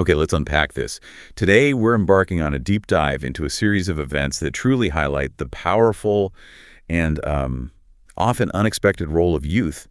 Okay, let's unpack this. Today, we're embarking on a deep dive into a series of events that truly highlight the powerful and often unexpected role of youth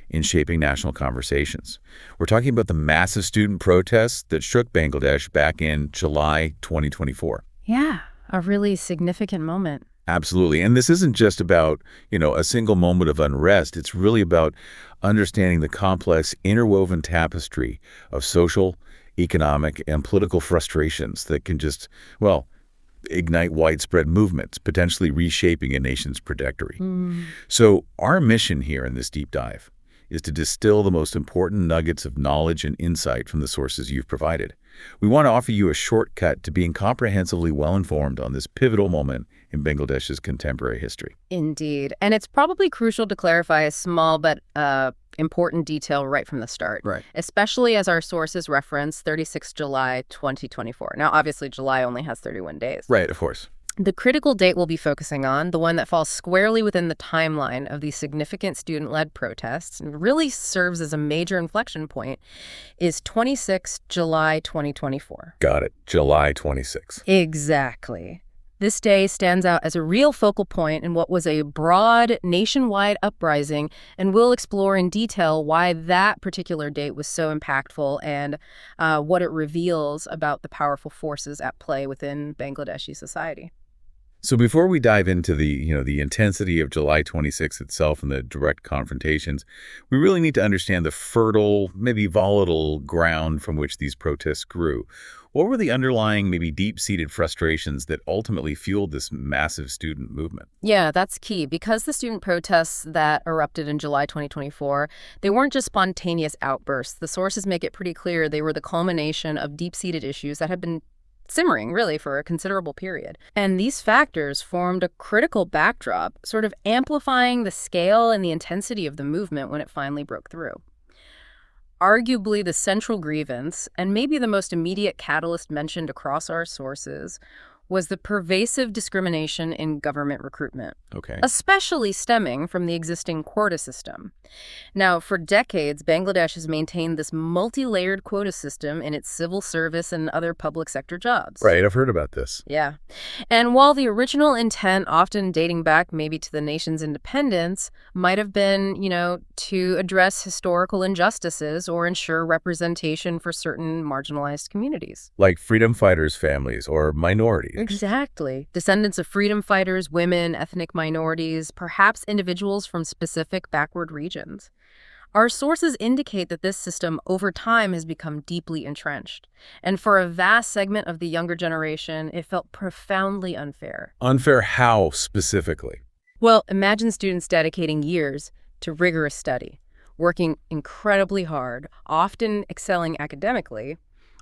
in shaping national conversations. We're talking about the massive student protests that shook Bangladesh back in July 2024. Yeah, a really significant moment. Absolutely. And this isn't just about, a single moment of unrest. It's really about understanding the complex, interwoven tapestry of social, economic, and political frustrations that can just, well, ignite widespread movements, potentially reshaping a nation's trajectory. So our mission here in this deep dive is to distill the most important nuggets of knowledge and insight from the sources you've provided. We want to offer you a shortcut to being comprehensively well-informed on this pivotal moment in Bangladesh's contemporary history. Indeed. And it's probably crucial to clarify a small but important detail right from the start. Right. Especially as our sources reference 36 July 2024. Now, obviously, July only has 31 days. Right, of course. The critical date we'll be focusing on, the one that falls squarely within the timeline of these significant student-led protests and really serves as a major inflection point, is 26 July 2024. Got it. July 26. Exactly. This day stands out as a real focal point in what was a broad, nationwide uprising, and we'll explore in detail why that particular date was so impactful and what it reveals about the powerful forces at play within Bangladeshi society. So before we dive into the intensity of July 26 itself and the direct confrontations, we really need to understand the fertile, maybe volatile ground from which these protests grew. What were the underlying, maybe deep-seated frustrations that ultimately fueled this massive student movement? Yeah, that's key. Because the student protests that erupted in July 2024, they weren't just spontaneous outbursts. The sources make it pretty clear they were the culmination of deep-seated issues that had been simmering, really, for a considerable period. And these factors formed a critical backdrop, sort of amplifying the scale and the intensity of the movement when it finally broke through. Arguably the central grievance, and maybe the most immediate catalyst mentioned across our sources, was the pervasive discrimination in government recruitment, Okay. especially stemming from the existing quota system. Now, for decades, Bangladesh has maintained this multi-layered quota system in its civil service and other public sector jobs. Right, I've heard about this. Yeah. And while the original intent, often dating back maybe to the nation's independence, might have been, to address historical injustices or ensure representation for certain marginalized communities. Like freedom fighters' families or minorities. Exactly. Descendants of freedom fighters, women, ethnic minorities, perhaps individuals from specific backward regions. Our sources indicate that this system over time has become deeply entrenched. And for a vast segment of the younger generation, it felt profoundly unfair. Unfair how, specifically? Well, imagine students dedicating years to rigorous study, working incredibly hard, often excelling academically,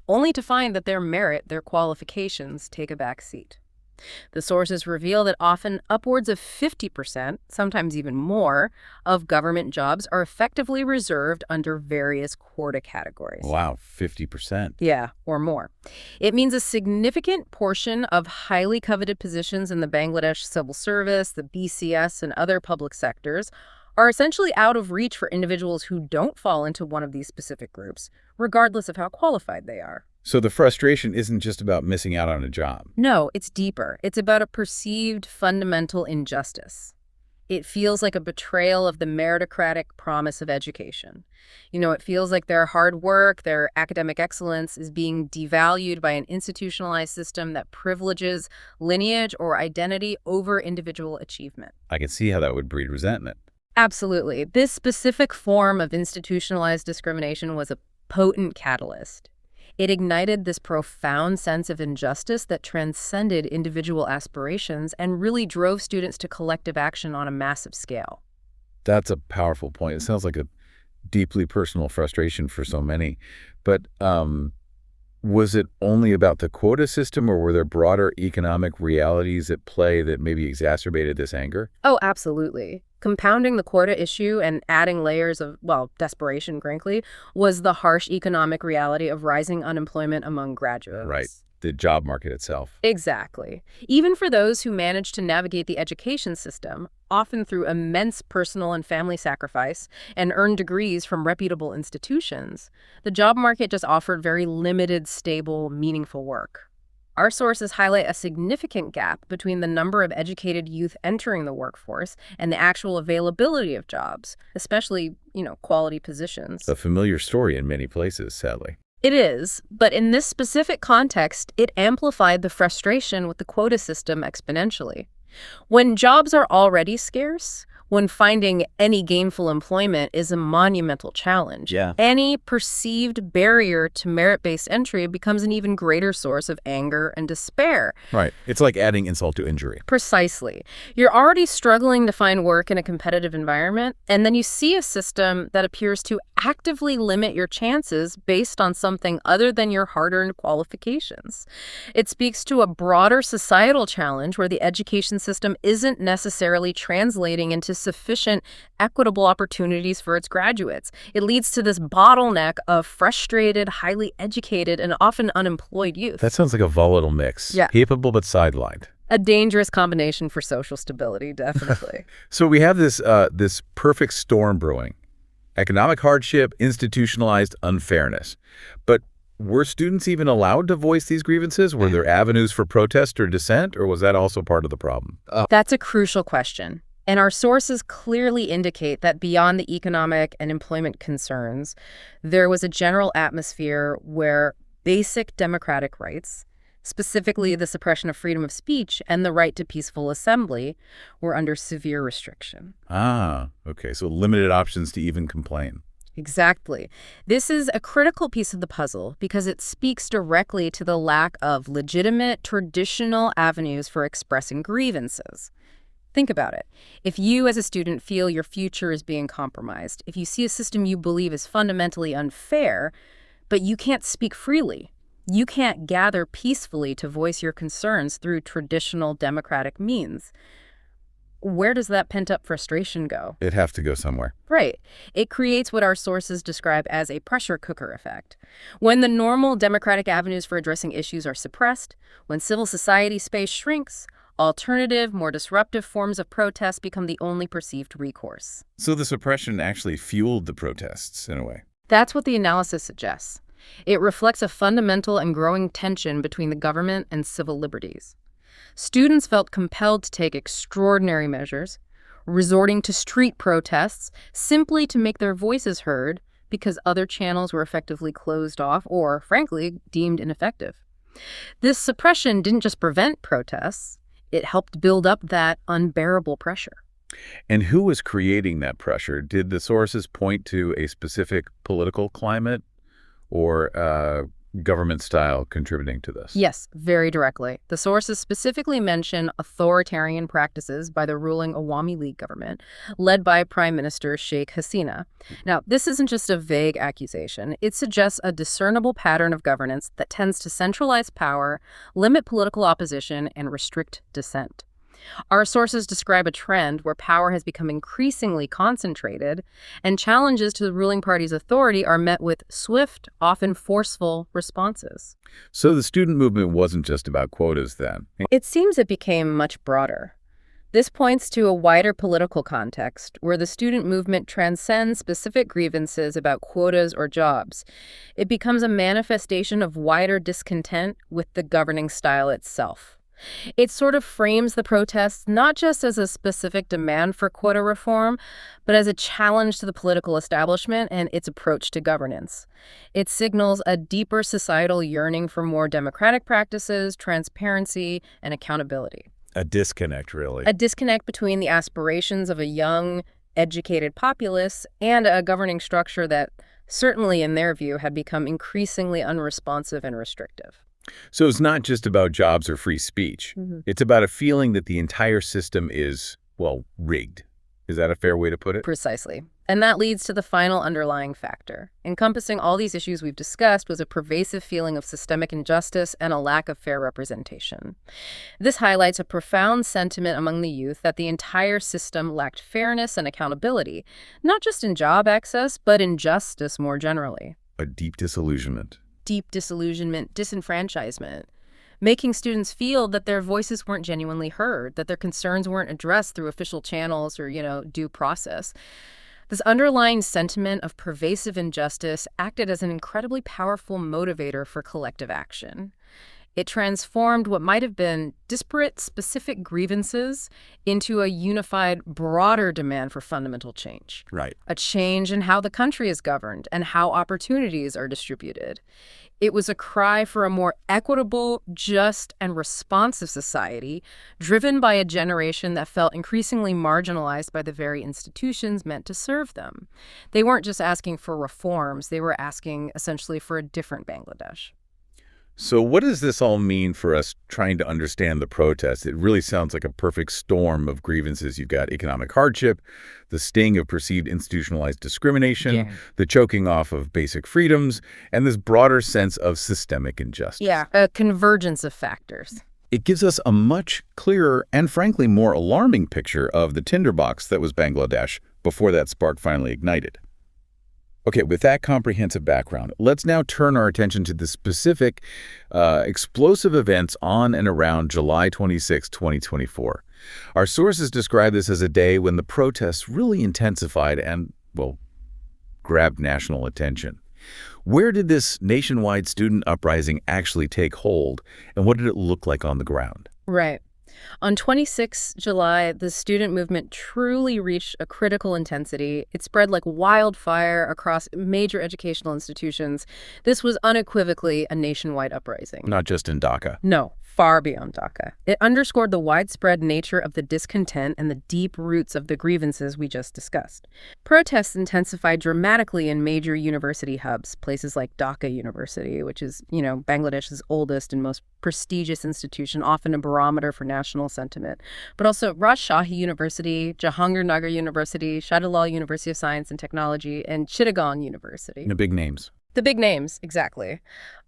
only to find that their merit, their qualifications, take a back seat. The sources reveal that often upwards of 50%, sometimes even more, of government jobs are effectively reserved under various quota categories. Wow, 50%. Yeah, or more. It means a significant portion of highly coveted positions in the Bangladesh civil service, the BCS, and other public sectors are essentially out of reach for individuals who don't fall into one of these specific groups, regardless of how qualified they are. So the frustration isn't just about missing out on a job. No, it's deeper. It's about a perceived fundamental injustice. It feels like a betrayal of the meritocratic promise of education. It feels like their hard work, their academic excellence is being devalued by an institutionalized system that privileges lineage or identity over individual achievement. I can see how that would breed resentment. Absolutely. This specific form of institutionalized discrimination was a potent catalyst. It ignited this profound sense of injustice that transcended individual aspirations and really drove students to collective action on a massive scale. That's a powerful point. It sounds like a deeply personal frustration for so many. But was it only about the quota system, or were there broader economic realities at play that maybe exacerbated this anger? Oh, absolutely. Compounding the quota issue and adding layers of, desperation, frankly, was the harsh economic reality of rising unemployment among graduates. Right. the job market itself. Exactly. Even for those who manage to navigate the education system, often through immense personal and family sacrifice, and earn degrees from reputable institutions, the job market just offered very limited, stable, meaningful work. Our sources highlight a significant gap between the number of educated youth entering the workforce and the actual availability of jobs, especially, quality positions. A familiar story in many places, sadly. It is, but in this specific context, it amplified the frustration with the quota system exponentially. When jobs are already scarce, when finding any gainful employment is a monumental challenge, Yeah. any perceived barrier to merit-based entry becomes an even greater source of anger and despair. Right. It's like adding insult to injury. Precisely. You're already struggling to find work in a competitive environment, and then you see a system that appears to actively limit your chances based on something other than your hard-earned qualifications. It speaks to a broader societal challenge where the education system isn't necessarily translating into sufficient equitable opportunities for its graduates. It leads to this bottleneck of frustrated, highly educated, and often unemployed youth. That sounds like a volatile mix. Yeah. Capable but sidelined. A dangerous combination for social stability, definitely. So we have this perfect storm brewing. Economic hardship, institutionalized unfairness. But were students even allowed to voice these grievances? Were there avenues for protest or dissent, or was that also part of the problem? That's a crucial question. And our sources clearly indicate that beyond the economic and employment concerns, there was a general atmosphere where basic democratic rights, specifically the suppression of freedom of speech and the right to peaceful assembly, were under severe restriction. Okay, so limited options to even complain. Exactly. This is a critical piece of the puzzle because it speaks directly to the lack of legitimate, traditional avenues for expressing grievances. Think about it. If you as a student feel your future is being compromised, if you see a system you believe is fundamentally unfair, but you can't speak freely, you can't gather peacefully to voice your concerns through traditional democratic means, where does that pent-up frustration go? It'd have to go somewhere. Right. It creates what our sources describe as a pressure cooker effect. When the normal democratic avenues for addressing issues are suppressed, when civil society space shrinks, alternative, more disruptive forms of protest become the only perceived recourse. So the suppression actually fueled the protests, in a way. That's what the analysis suggests. It reflects a fundamental and growing tension between the government and civil liberties. Students felt compelled to take extraordinary measures, resorting to street protests simply to make their voices heard because other channels were effectively closed off or, frankly, deemed ineffective. This suppression didn't just prevent protests, it helped build up that unbearable pressure. And who was creating that pressure? Did the sources point to a specific political climate or government style contributing to this? Yes, very directly. The sources specifically mention authoritarian practices by the ruling Awami League government, led by Prime Minister Sheikh Hasina. Now, this isn't just a vague accusation. It suggests a discernible pattern of governance that tends to centralize power, limit political opposition, and restrict dissent. Our sources describe a trend where power has become increasingly concentrated, and challenges to the ruling party's authority are met with swift, often forceful responses. So the student movement wasn't just about quotas then. It seems it became much broader. This points to a wider political context where the student movement transcends specific grievances about quotas or jobs. It becomes a manifestation of wider discontent with the governing style itself. It sort of frames the protests not just as a specific demand for quota reform, but as a challenge to the political establishment and its approach to governance. It signals a deeper societal yearning for more democratic practices, transparency, and accountability. A disconnect, really. A disconnect between the aspirations of a young, educated populace and a governing structure that, certainly in their view, had become increasingly unresponsive and restrictive. So it's not just about jobs or free speech. It's about a feeling that the entire system is, well, rigged. Is that a fair way to put it? Precisely. And that leads to the final underlying factor. Encompassing all these issues we've discussed was a pervasive feeling of systemic injustice and a lack of fair representation. This highlights a profound sentiment among the youth that the entire system lacked fairness and accountability, not just in job access, but in justice more generally. A deep disillusionment. Deep disillusionment, disenfranchisement. making students feel that their voices weren't genuinely heard, that their concerns weren't addressed through official channels or, due process. This underlying sentiment of pervasive injustice acted as an incredibly powerful motivator for collective action. It transformed what might have been disparate, specific grievances into a unified, broader demand for fundamental change. Right. A change in how the country is governed and how opportunities are distributed. It was a cry for a more equitable, just, and responsive society, driven by a generation that felt increasingly marginalized by the very institutions meant to serve them. They weren't just asking for reforms, they were asking essentially for a different Bangladesh. So what does this all mean for us trying to understand the protests? It really sounds like a perfect storm of grievances. You've got economic hardship, the sting of perceived institutionalized discrimination, the choking off of basic freedoms, and this broader sense of systemic injustice. Yeah, a convergence of factors. It gives us a much clearer and frankly more alarming picture of the tinderbox that was Bangladesh before that spark finally ignited. Okay, with that comprehensive background, let's now turn our attention to the specific explosive events on and around July 26, 2024. Our sources describe this as a day when the protests really intensified and, well, grabbed national attention. Where did this nationwide student uprising actually take hold, and what did it look like on the ground? Right. On 26 July, the student movement truly reached a critical intensity. It spread like wildfire across major educational institutions. This was unequivocally a nationwide uprising. Not just in Dhaka. No, far beyond Dhaka. It underscored the widespread nature of the discontent and the deep roots of the grievances we just discussed. Protests intensified dramatically in major university hubs, places like Dhaka University, which is, Bangladesh's oldest and most prestigious institution, often a barometer for national sentiment. But also Rajshahi University, Jahangirnagar University, Shahidullah University of Science and Technology, and Chittagong University. The big names. The big names, exactly.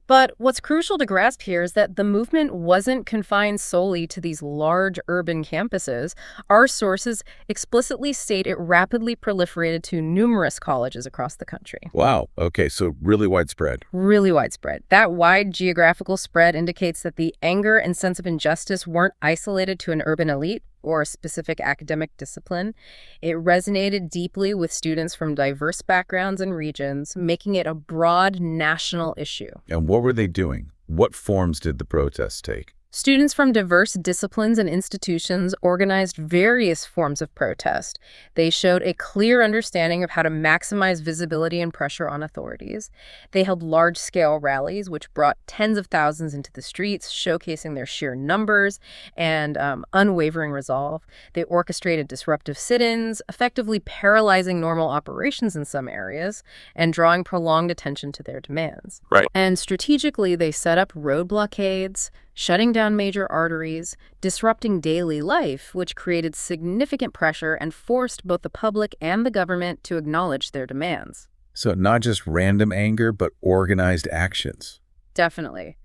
But what's crucial to grasp here is that the movement wasn't confined solely to these large urban campuses. Our sources explicitly state it rapidly proliferated to numerous colleges across the country. Wow. Okay, so really widespread. Really widespread. That wide geographical spread indicates that the anger and sense of injustice weren't isolated to an urban elite or a specific academic discipline. It resonated deeply with students from diverse backgrounds and regions, making it a broad national issue. And what were they doing? What forms did the protests take? Students from diverse disciplines and institutions organized various forms of protest. They showed a clear understanding of how to maximize visibility and pressure on authorities. They held large-scale rallies, which brought tens of thousands into the streets, showcasing their sheer numbers and unwavering resolve. They orchestrated disruptive sit-ins, effectively paralyzing normal operations in some areas and drawing prolonged attention to their demands. Right. And strategically, they set up road blockades, shutting down major arteries, disrupting daily life, which created significant pressure and forced both the public and the government to acknowledge their demands. So not just random anger, but organized actions. Definitely.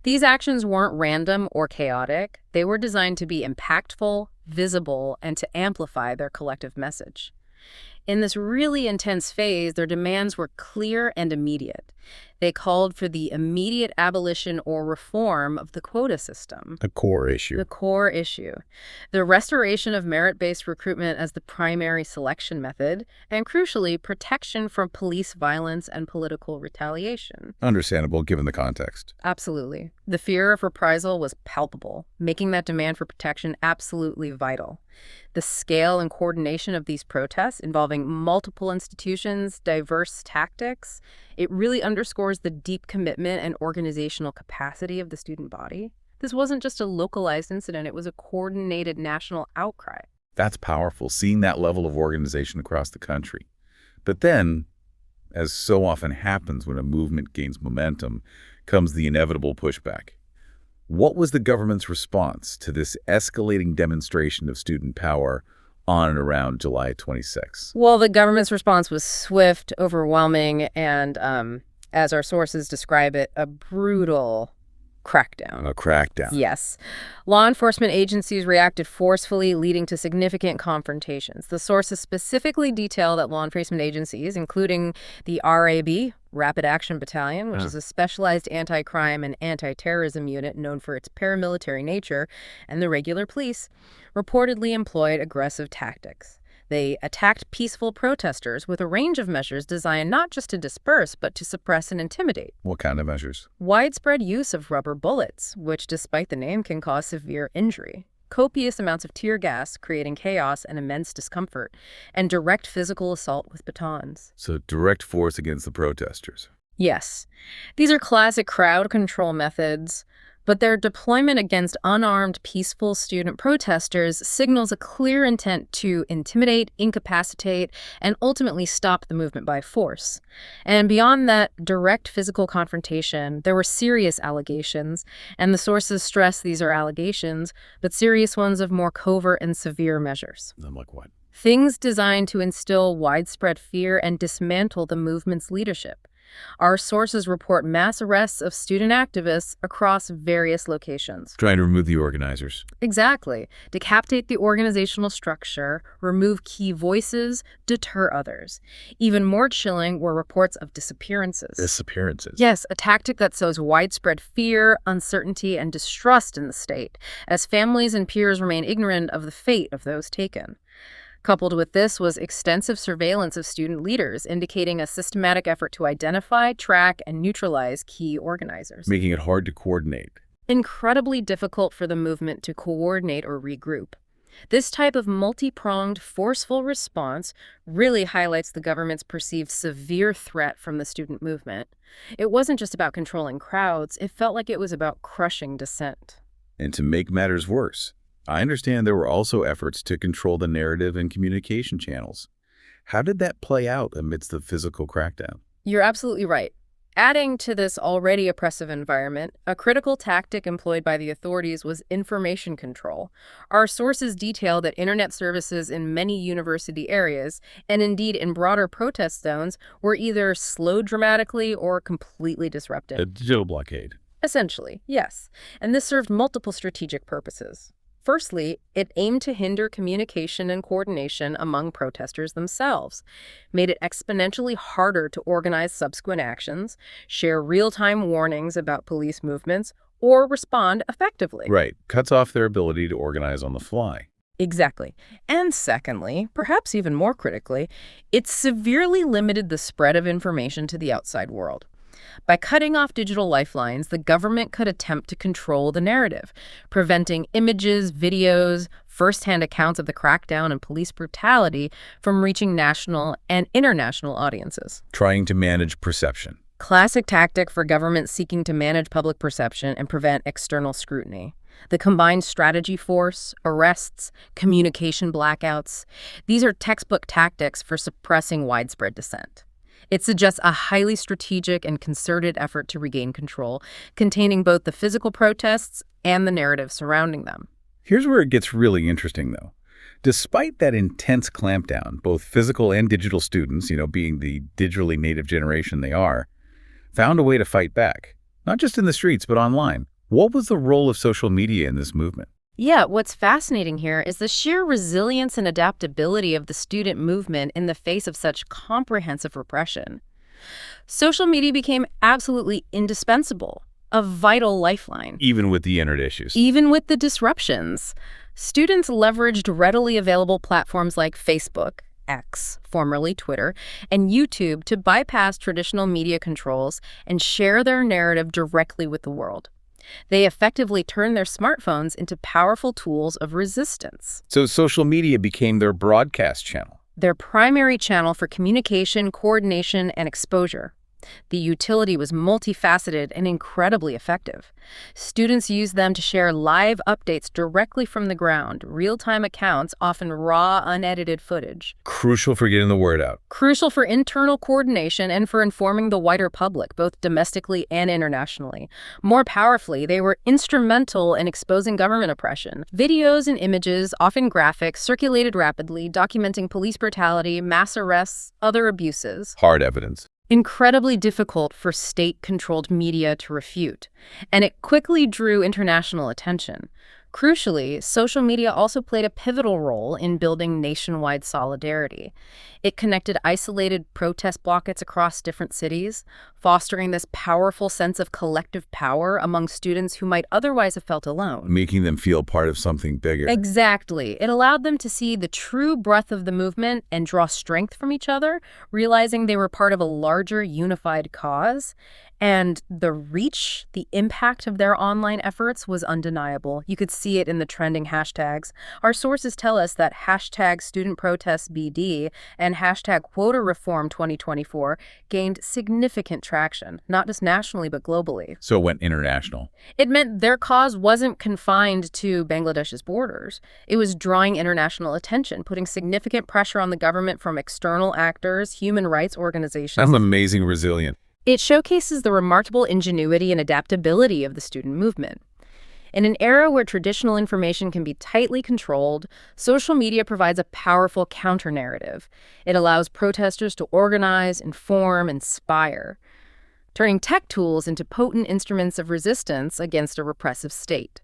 These actions weren't random or chaotic. They were designed to be impactful, visible, and to amplify their collective message. In this really intense phase, their demands were clear and immediate. They called for the immediate abolition or reform of the quota system. A core issue. The core issue. The restoration of merit-based recruitment as the primary selection method, and crucially, protection from police violence and political retaliation. Understandable given the context. Absolutely. The fear of reprisal was palpable, making that demand for protection absolutely vital. The scale and coordination of these protests, involving multiple institutions, diverse tactics, it really underscores the deep commitment and organizational capacity of the student body. This wasn't just a localized incident, it was a coordinated national outcry. That's powerful, seeing that level of organization across the country. But then, as so often happens when a movement gains momentum, comes the inevitable pushback. What was the government's response to this escalating demonstration of student power on and around July 26? Well, the government's response was swift, overwhelming, and, as our sources describe it, a brutal crackdown. A crackdown. Yes. Law enforcement agencies reacted forcefully, leading to significant confrontations. The sources specifically detail that law enforcement agencies, including the RAB, Rapid Action Battalion, which is a specialized anti-crime and anti-terrorism unit known for its paramilitary nature, and the regular police, reportedly employed aggressive tactics. They attacked peaceful protesters with a range of measures designed not just to disperse, but to suppress and intimidate. What kind of measures? Widespread use of rubber bullets, which, despite the name, can cause severe injury. Copious amounts of tear gas, creating chaos and immense discomfort. And direct physical assault with batons. So direct force against the protesters. Yes. These are classic crowd control methods, but their deployment against unarmed, peaceful student protesters signals a clear intent to intimidate, incapacitate, and ultimately stop the movement by force. And beyond that direct physical confrontation, there were serious allegations, and the sources stress these are allegations, but serious ones of more covert and severe measures. I'm like, what? Things designed to instill widespread fear and dismantle the movement's leadership. Our sources report mass arrests of student activists across various locations. Trying to remove the organizers. Exactly. Decapitate the organizational structure, remove key voices, deter others. Even more chilling were reports of disappearances. Disappearances? Yes, a tactic that sows widespread fear, uncertainty, and distrust in the state, as families and peers remain ignorant of the fate of those taken. Coupled with this was extensive surveillance of student leaders, indicating a systematic effort to identify, track, and neutralize key organizers. Making it hard to coordinate. Incredibly difficult for the movement to coordinate or regroup. This type of multi-pronged, forceful response really highlights the government's perceived severe threat from the student movement. It wasn't just about controlling crowds, it felt like it was about crushing dissent. And to make matters worse, I understand there were also efforts to control the narrative and communication channels. How did that play out amidst the physical crackdown? You're absolutely right. Adding to this already oppressive environment, a critical tactic employed by the authorities was information control. Our sources detail that internet services in many university areas, and indeed in broader protest zones, were either slowed dramatically or completely disrupted. A digital blockade. Essentially, yes. And this served multiple strategic purposes. Firstly, it aimed to hinder communication and coordination among protesters themselves, made it exponentially harder to organize subsequent actions, share real-time warnings about police movements, or respond effectively. Right. Cuts off their ability to organize on the fly. Exactly. And secondly, perhaps even more critically, it severely limited the spread of information to the outside world. By cutting off digital lifelines, the government could attempt to control the narrative, preventing images, videos, first-hand accounts of the crackdown and police brutality from reaching national and international audiences. Trying to manage perception. Classic tactic for governments seeking to manage public perception and prevent external scrutiny. The combined strategy force, arrests, communication blackouts, these are textbook tactics for suppressing widespread dissent. It suggests a highly strategic and concerted effort to regain control, containing both the physical protests and the narrative surrounding them. Here's where it gets really interesting, though. Despite that intense clampdown, both physical and digital students, being the digitally native generation they are, found a way to fight back, not just in the streets, but online. What was the role of social media in this movement? Yeah, what's fascinating here is the sheer resilience and adaptability of the student movement in the face of such comprehensive repression. Social media became absolutely indispensable, a vital lifeline. Even with the internet issues. Even with the disruptions. Students leveraged readily available platforms like Facebook, X, formerly Twitter, and YouTube to bypass traditional media controls and share their narrative directly with the world. They effectively turned their smartphones into powerful tools of resistance. So social media became their broadcast channel. Their primary channel for communication, coordination, and exposure. The utility was multifaceted and incredibly effective. Students used them to share live updates directly from the ground, real-time accounts, often raw, unedited footage. Crucial for getting the word out. Crucial for internal coordination and for informing the wider public, both domestically and internationally. More powerfully, they were instrumental in exposing government oppression. Videos and images, often graphic, circulated rapidly, documenting police brutality, mass arrests, other abuses. Hard evidence. Incredibly difficult for state-controlled media to refute, and it quickly drew international attention. Crucially, social media also played a pivotal role in building nationwide solidarity. It connected isolated protest pockets across different cities, fostering this powerful sense of collective power among students who might otherwise have felt alone. Making them feel part of something bigger. Exactly. It allowed them to see the true breadth of the movement and draw strength from each other, realizing they were part of a larger, unified cause. And the reach, the impact of their online efforts was undeniable. You could see it in the trending hashtags. Our sources tell us that hashtag student protests BD and hashtag quota reform 2024 gained significant traction, not just nationally, but globally. So it went international. It meant their cause wasn't confined to Bangladesh's borders. It was drawing international attention, putting significant pressure on the government from external actors, human rights organizations. I'm amazing resilient. It showcases the remarkable ingenuity and adaptability of the student movement. In an era where traditional information can be tightly controlled, social media provides a powerful counter-narrative. It allows protesters to organize, inform, inspire, turning tech tools into potent instruments of resistance against a repressive state.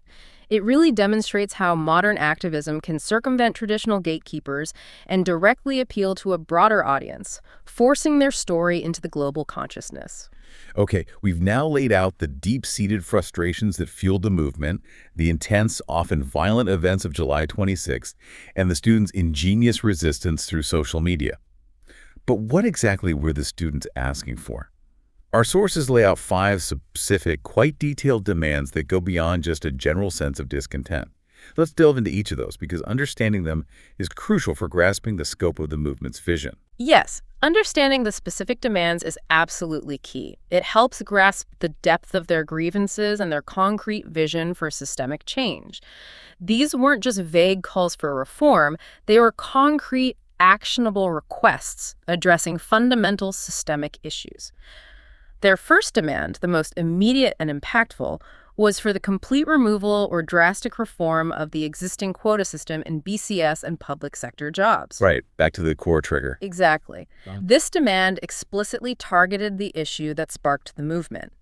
It really demonstrates how modern activism can circumvent traditional gatekeepers and directly appeal to a broader audience, forcing their story into the global consciousness. Okay, we've now laid out the deep-seated frustrations that fueled the movement, the intense, often violent events of July 26th, and the students' ingenious resistance through social media. But what exactly were the students asking for? Our sources lay out 5 specific, quite detailed demands that go beyond just a general sense of discontent. Let's delve into each of those because understanding them is crucial for grasping the scope of the movement's vision. Yes, understanding the specific demands is absolutely key. It helps grasp the depth of their grievances and their concrete vision for systemic change. These weren't just vague calls for reform, they were concrete, actionable requests addressing fundamental systemic issues. Their first demand, the most immediate and impactful, was for the complete removal or drastic reform of the existing quota system in BCS and public sector jobs. Right, back to the core trigger. Exactly. This demand explicitly targeted the issue that sparked the movement.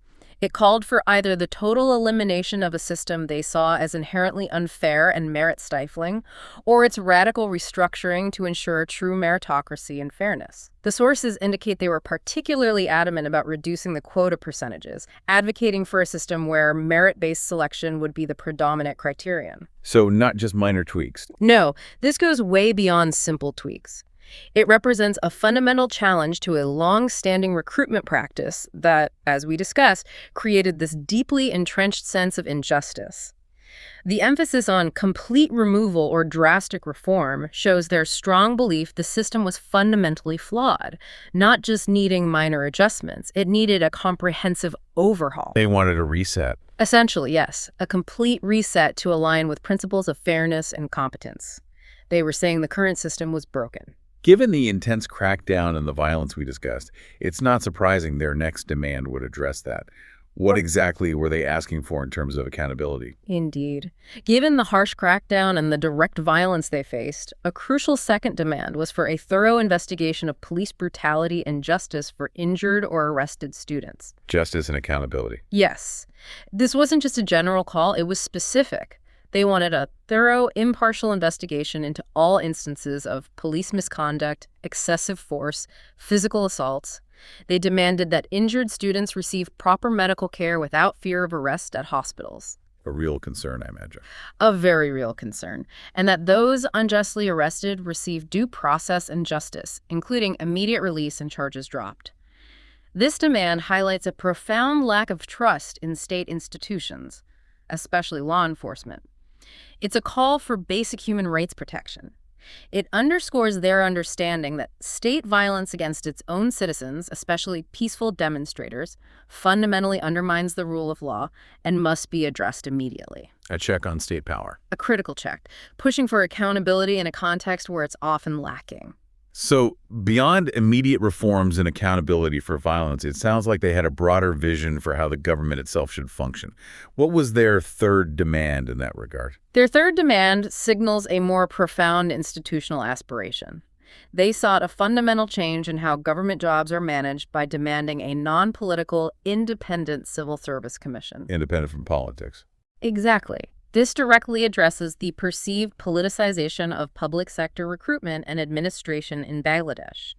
It called for either the total elimination of a system they saw as inherently unfair and merit-stifling, or its radical restructuring to ensure true meritocracy and fairness. The sources indicate they were particularly adamant about reducing the quota percentages, advocating for a system where merit-based selection would be the predominant criterion. So not just minor tweaks. No, this goes way beyond simple tweaks. It represents a fundamental challenge to a long-standing recruitment practice that, as we discussed, created this deeply entrenched sense of injustice. The emphasis on complete removal or drastic reform shows their strong belief the system was fundamentally flawed, not just needing minor adjustments. It needed a comprehensive overhaul. They wanted a reset. Essentially, yes, a complete reset to align with principles of fairness and competence. They were saying the current system was broken. Given the intense crackdown and the violence we discussed, it's not surprising their next demand would address that. What exactly were they asking for in terms of accountability? Indeed. Given the harsh crackdown and the direct violence they faced, a crucial second demand was for a thorough investigation of police brutality and justice for injured or arrested students. Justice and accountability. Yes. This wasn't just a general call, it was specific. They wanted a thorough, impartial investigation into all instances of police misconduct, excessive force, physical assaults. They demanded that injured students receive proper medical care without fear of arrest at hospitals. A real concern, I imagine. A very real concern. And that those unjustly arrested receive due process and justice, including immediate release and charges dropped. This demand highlights a profound lack of trust in state institutions, especially law enforcement. It's a call for basic human rights protection. It underscores their understanding that state violence against its own citizens, especially peaceful demonstrators, fundamentally undermines the rule of law and must be addressed immediately. A check on state power. A critical check, pushing for accountability in a context where it's often lacking. So beyond immediate reforms and accountability for violence, it sounds like they had a broader vision for how the government itself should function. What was their third demand in that regard? Their third demand signals a more profound institutional aspiration. They sought a fundamental change in how government jobs are managed by demanding a non-political, independent civil service commission. Independent from politics. Exactly. This directly addresses the perceived politicization of public sector recruitment and administration in Bangladesh.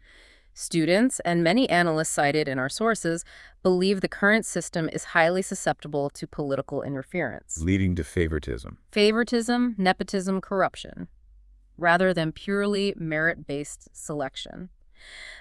Students, and many analysts cited in our sources, believe the current system is highly susceptible to political interference. Leading to favoritism. Favoritism, nepotism, corruption, rather than purely merit-based selection.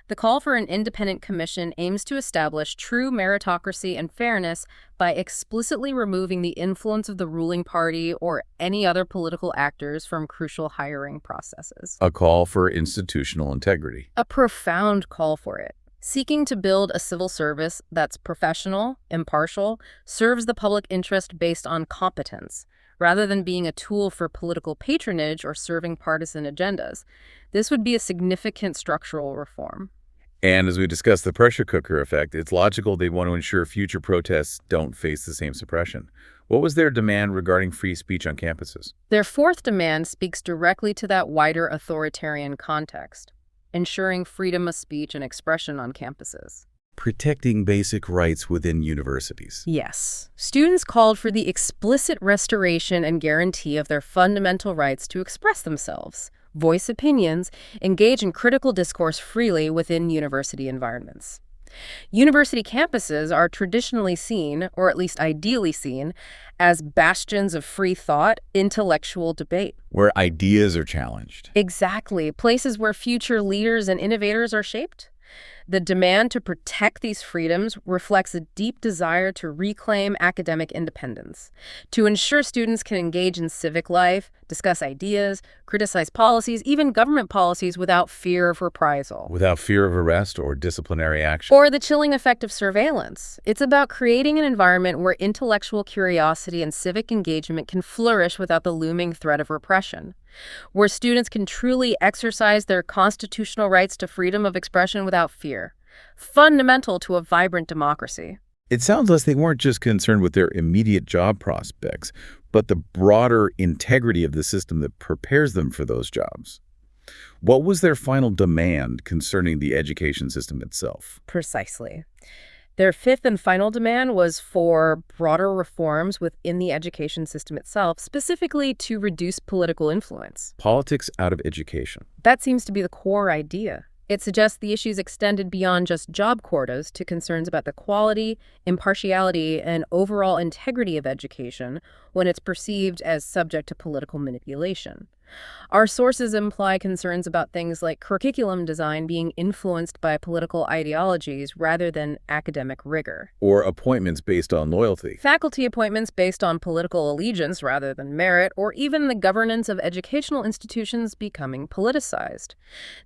The call for an independent commission aims to establish true meritocracy and fairness by explicitly removing the influence of the ruling party or any other political actors from crucial hiring processes. A call for institutional integrity. A profound call for it. Seeking to build a civil service that's professional, impartial, serves the public interest based on competence, rather than being a tool for political patronage or serving partisan agendas. This would be a significant structural reform. And as we discussed the pressure cooker effect, it's logical they want to ensure future protests don't face the same suppression. What was their demand regarding free speech on campuses? Their fourth demand speaks directly to that wider authoritarian context, ensuring freedom of speech and expression on campuses. Protecting basic rights within universities. Yes. Students called for the explicit restoration and guarantee of their fundamental rights to express themselves, voice opinions, engage in critical discourse freely within university environments. University campuses are traditionally seen, or at least ideally seen, as bastions of free thought, intellectual debate. Where ideas are challenged. Exactly. Places where future leaders and innovators are shaped. The demand to protect these freedoms reflects a deep desire to reclaim academic independence, to ensure students can engage in civic life, discuss ideas, criticize policies, even government policies, without fear of reprisal. Without fear of arrest or disciplinary action. Or the chilling effect of surveillance. It's about creating an environment where intellectual curiosity and civic engagement can flourish without the looming threat of repression, where students can truly exercise their constitutional rights to freedom of expression without fear, fundamental to a vibrant democracy. It sounds like they weren't just concerned with their immediate job prospects, but the broader integrity of the system that prepares them for those jobs. What was their final demand concerning the education system itself? Precisely. Their fifth and final demand was for broader reforms within the education system itself, specifically to reduce political influence. Politics out of education. That seems to be the core idea. It suggests the issues extended beyond just job quotas to concerns about the quality, impartiality, and overall integrity of education when it's perceived as subject to political manipulation. Our sources imply concerns about things like curriculum design being influenced by political ideologies rather than academic rigor. Or appointments based on loyalty. Faculty appointments based on political allegiance rather than merit, or even the governance of educational institutions becoming politicized.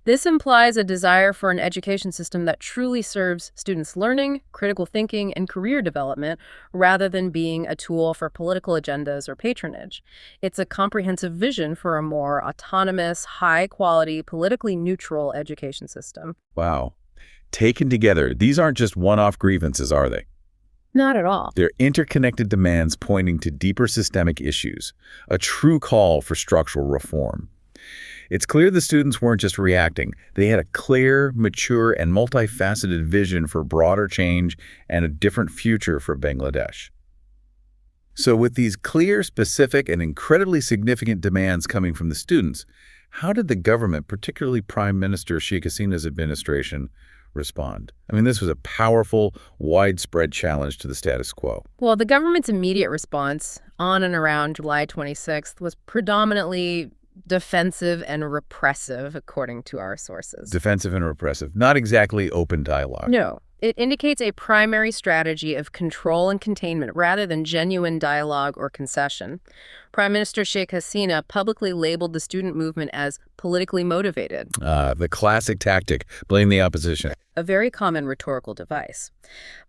This implies a desire for an education system that truly serves students' learning, critical thinking, and career development rather than being a tool for political agendas or patronage. It's a comprehensive vision for a more autonomous, high-quality, politically neutral education system. Wow. Taken together, these aren't just one-off grievances, are they? Not at all. They're interconnected demands pointing to deeper systemic issues, a true call for structural reform. It's clear the students weren't just reacting. They had a clear, mature, and multifaceted vision for broader change and a different future for Bangladesh. So with these clear, specific, and incredibly significant demands coming from the students, how did the government, particularly Prime Minister Sheikh Hasina's administration, respond? I mean, this was a powerful, widespread challenge to the status quo. Well, the government's immediate response on and around July 26th was predominantly defensive and repressive, according to our sources. Defensive and repressive, not exactly open dialogue. No. It indicates a primary strategy of control and containment rather than genuine dialogue or concession. Prime Minister Sheikh Hasina publicly labeled the student movement as politically motivated. The classic tactic, blame the opposition. A very common rhetorical device.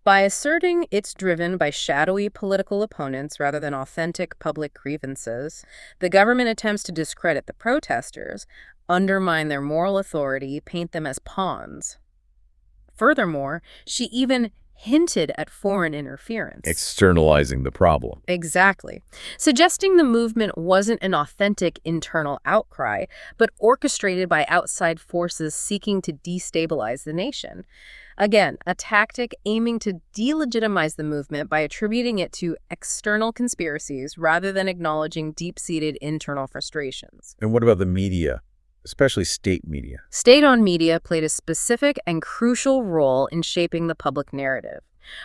By asserting it's driven by shadowy political opponents rather than authentic public grievances, the government attempts to discredit the protesters, undermine their moral authority, paint them as pawns. Furthermore, she even hinted at foreign interference. Externalizing the problem. Exactly. Suggesting the movement wasn't an authentic internal outcry, but orchestrated by outside forces seeking to destabilize the nation. Again, a tactic aiming to delegitimize the movement by attributing it to external conspiracies rather than acknowledging deep-seated internal frustrations. And what about the media, especially state media? State-owned media played a specific and crucial role in shaping the public narrative.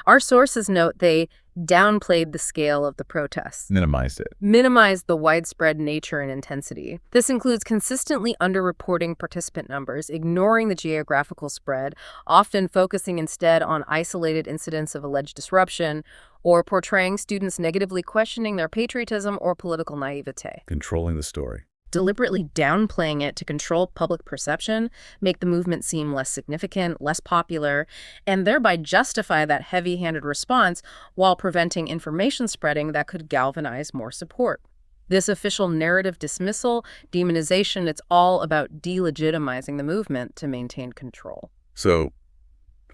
Our sources note they downplayed the scale of the protests, Minimized it. minimized the widespread nature and intensity. This includes consistently underreporting participant numbers, ignoring the geographical spread, often focusing instead on isolated incidents of alleged disruption, or portraying students negatively questioning their patriotism or political naivete. Controlling the story. Deliberately downplaying it to control public perception, make the movement seem less significant, less popular, and thereby justify that heavy-handed response while preventing information spreading that could galvanize more support. This official narrative dismissal, demonization, it's all about delegitimizing the movement to maintain control. So,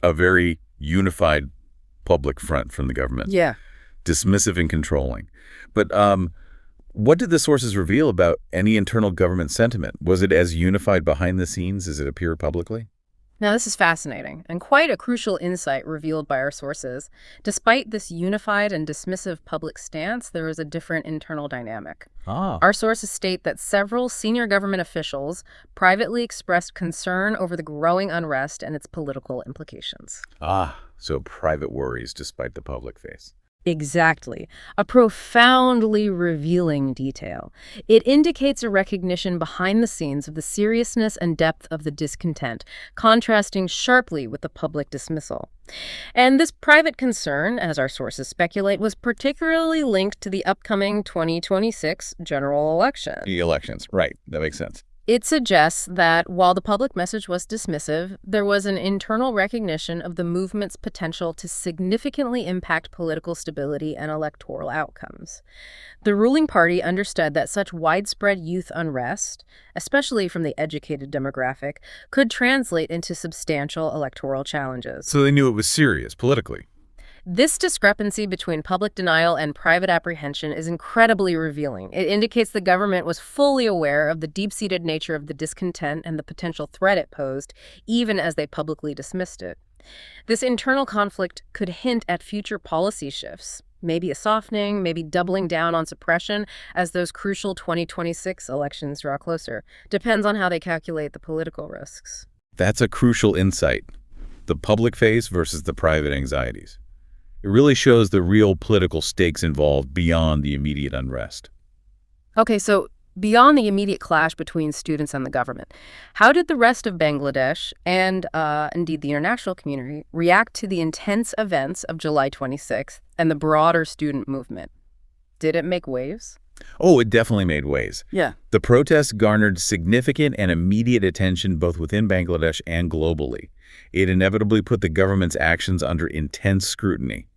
a very unified public front from the government. Yeah. Dismissive and controlling. But what did the sources reveal about any internal government sentiment? Was it as unified behind the scenes as it appeared publicly? Now, this is fascinating and quite a crucial insight revealed by our sources. Despite this unified and dismissive public stance, there is a different internal dynamic. Our sources state that several senior government officials privately expressed concern over the growing unrest and its political implications. So private worries despite the public face. Exactly. A profoundly revealing detail. It indicates a recognition behind the scenes of the seriousness and depth of the discontent, contrasting sharply with the public dismissal. And this private concern, as our sources speculate, was particularly linked to the upcoming 2026 general election. The elections, right. That makes sense. It suggests that while the public message was dismissive, there was an internal recognition of the movement's potential to significantly impact political stability and electoral outcomes. The ruling party understood that such widespread youth unrest, especially from the educated demographic, could translate into substantial electoral challenges. So they knew it was serious politically. This discrepancy between public denial and private apprehension is incredibly revealing. It indicates the government was fully aware of the deep-seated nature of the discontent and the potential threat it posed, even as they publicly dismissed it. This internal conflict could hint at future policy shifts, maybe a softening, maybe doubling down on suppression as those crucial 2026 elections draw closer. Depends on how they calculate the political risks. That's a crucial insight. The public phase versus the private anxieties. It really shows the real political stakes involved beyond the immediate unrest. Okay, so beyond the immediate clash between students and the government, how did the rest of Bangladesh and indeed the international community react to the intense events of July 26th and the broader student movement? Did it make waves? Oh, it definitely made waves. Yeah. The protests garnered significant and immediate attention both within Bangladesh and globally. It inevitably put the government's actions under intense scrutiny.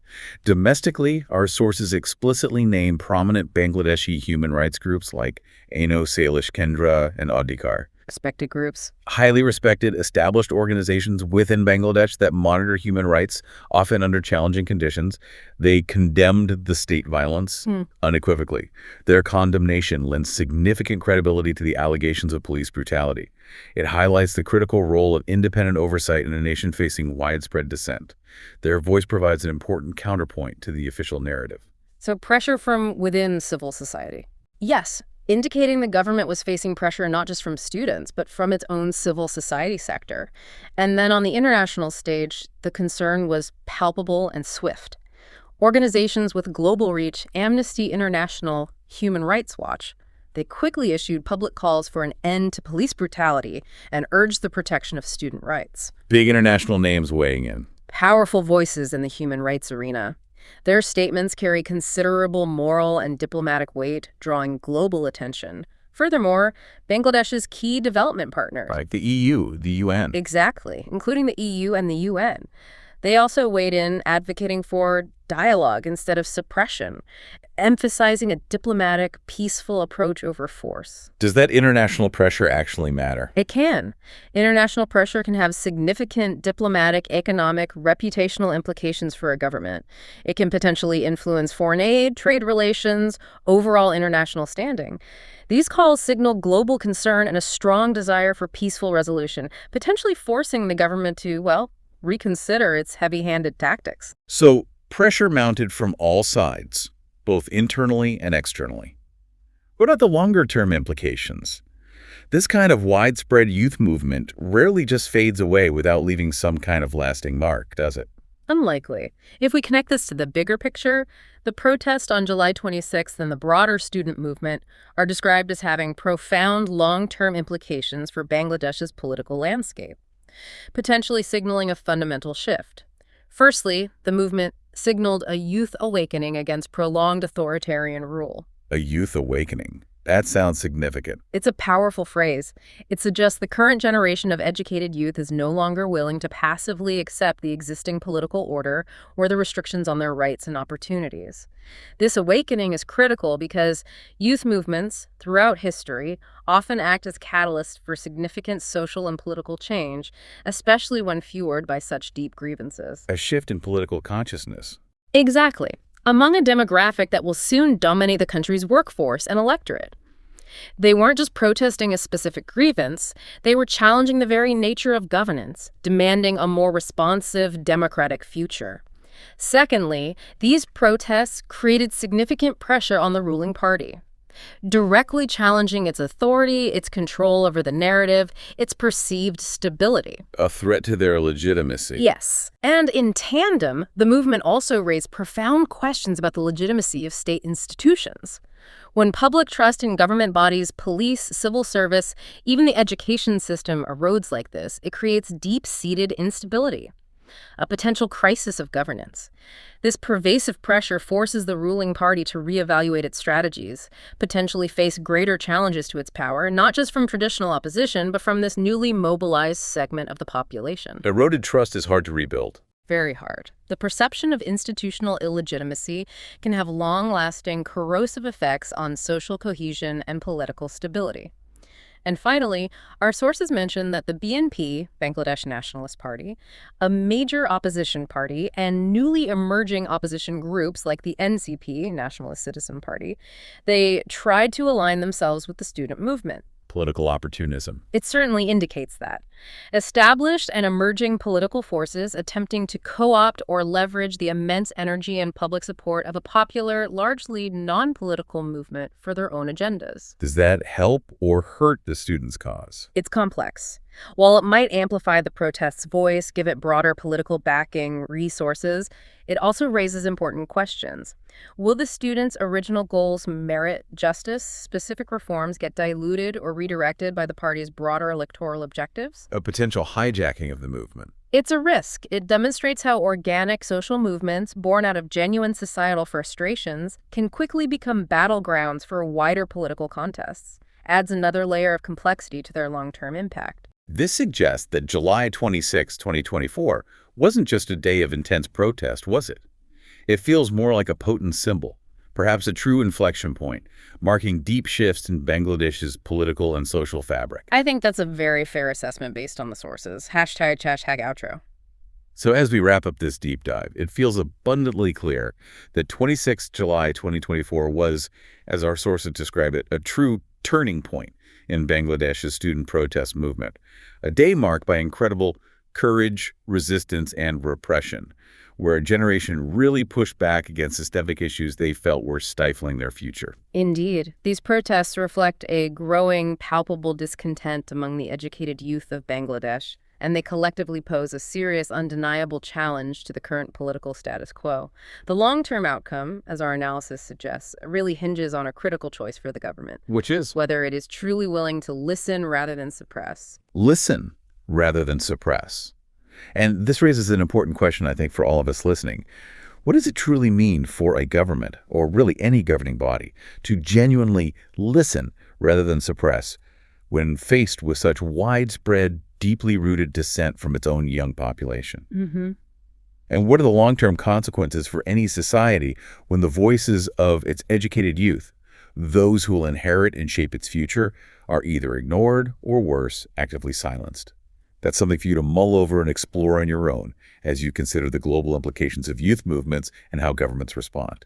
Domestically, our sources explicitly name prominent Bangladeshi human rights groups like Aino Salish Kendra and Adhikar. Respected groups. Highly respected, established organizations within Bangladesh that monitor human rights, often under challenging conditions. They condemned the state violence unequivocally. Their condemnation lends significant credibility to the allegations of police brutality. It highlights the critical role of independent oversight in a nation facing widespread dissent. Their voice provides an important counterpoint to the official narrative. So pressure from within civil society. Yes, indicating the government was facing pressure not just from students, but from its own civil society sector. And then on the international stage, the concern was palpable and swift. Organizations with global reach, Amnesty International, Human Rights Watch, they quickly issued public calls for an end to police brutality and urged the protection of student rights. Big international names weighing in. Powerful voices in the human rights arena. Their statements carry considerable moral and diplomatic weight, drawing global attention. Furthermore, Bangladesh's key development partners. Like the EU, the UN. Exactly, including the EU and the UN. They also weighed in, advocating for dialogue instead of suppression. emphasizing a diplomatic, peaceful approach over force. Does that international pressure actually matter? It can. International pressure can have significant diplomatic, economic, reputational implications for a government. It can potentially influence foreign aid, trade relations, overall international standing. These calls signal global concern and a strong desire for peaceful resolution, potentially forcing the government to, well, reconsider its heavy-handed tactics. So, pressure mounted from all sides, both internally and externally. What about the longer-term implications? This kind of widespread youth movement rarely just fades away without leaving some kind of lasting mark, does it? Unlikely. If we connect this to the bigger picture, the protest on July 26th and the broader student movement are described as having profound long-term implications for Bangladesh's political landscape, potentially signaling a fundamental shift. Firstly, the movement signaled a youth awakening against prolonged authoritarian rule. A youth awakening. That sounds significant. It's a powerful phrase. It suggests the current generation of educated youth is no longer willing to passively accept the existing political order or the restrictions on their rights and opportunities. This awakening is critical because youth movements, throughout history, often act as catalysts for significant social and political change, especially when fueled by such deep grievances. A shift in political consciousness. Exactly. Among a demographic that will soon dominate the country's workforce and electorate. They weren't just protesting a specific grievance, they were challenging the very nature of governance, demanding a more responsive, democratic future. Secondly, these protests created significant pressure on the ruling party, directly challenging its authority, its control over the narrative, its perceived stability. A threat to their legitimacy. Yes. And in tandem, the movement also raised profound questions about the legitimacy of state institutions. When public trust in government bodies, police, civil service, even the education system erodes like this, it creates deep-seated instability, a potential crisis of governance. This pervasive pressure forces the ruling party to reevaluate its strategies, potentially face greater challenges to its power, not just from traditional opposition, but from this newly mobilized segment of the population. Eroded trust is hard to rebuild. Very hard. The perception of institutional illegitimacy can have long-lasting, corrosive effects on social cohesion and political stability. And finally, our sources mention that the BNP, Bangladesh Nationalist Party, a major opposition party, and newly emerging opposition groups like the NCP, Nationalist Citizen Party, they tried to align themselves with the student movement. Political opportunism. It certainly indicates that. Established and emerging political forces attempting to co-opt or leverage the immense energy and public support of a popular, largely non-political movement for their own agendas. Does that help or hurt the students' cause? It's complex. While it might amplify the protest's voice, give it broader political backing, resources, it also raises important questions. Will the students' original goals merit justice? Specific reforms get diluted or redirected by the party's broader electoral objectives? A potential hijacking of the movement. It's a risk. It demonstrates how organic social movements, born out of genuine societal frustrations, can quickly become battlegrounds for wider political contests. Adds another layer of complexity to their long-term impact. This suggests that July 26, 2024 wasn't just a day of intense protest, was it? It feels more like a potent symbol, perhaps a true inflection point, marking deep shifts in Bangladesh's political and social fabric. I think that's a very fair assessment based on the sources. #outro. So as we wrap up this deep dive, it feels abundantly clear that 26 July 2024 was, as our sources describe it, a true turning point in Bangladesh's student protest movement, a day marked by incredible courage, resistance, and repression, where a generation really pushed back against systemic issues they felt were stifling their future. Indeed. These protests reflect a growing, palpable discontent among the educated youth of Bangladesh, and they collectively pose a serious, undeniable challenge to the current political status quo. The long-term outcome, as our analysis suggests, really hinges on a critical choice for the government. Which is? Whether it is truly willing to listen rather than suppress. Listen rather than suppress. And this raises an important question, I think, for all of us listening. What does it truly mean for a government, or really any governing body, to genuinely listen rather than suppress when faced with such widespread, deeply rooted dissent from its own young population? And what are the long-term consequences for any society when the voices of its educated youth, those who will inherit and shape its future, are either ignored or worse, actively silenced? That's something for you to mull over and explore on your own as you consider the global implications of youth movements and how governments respond.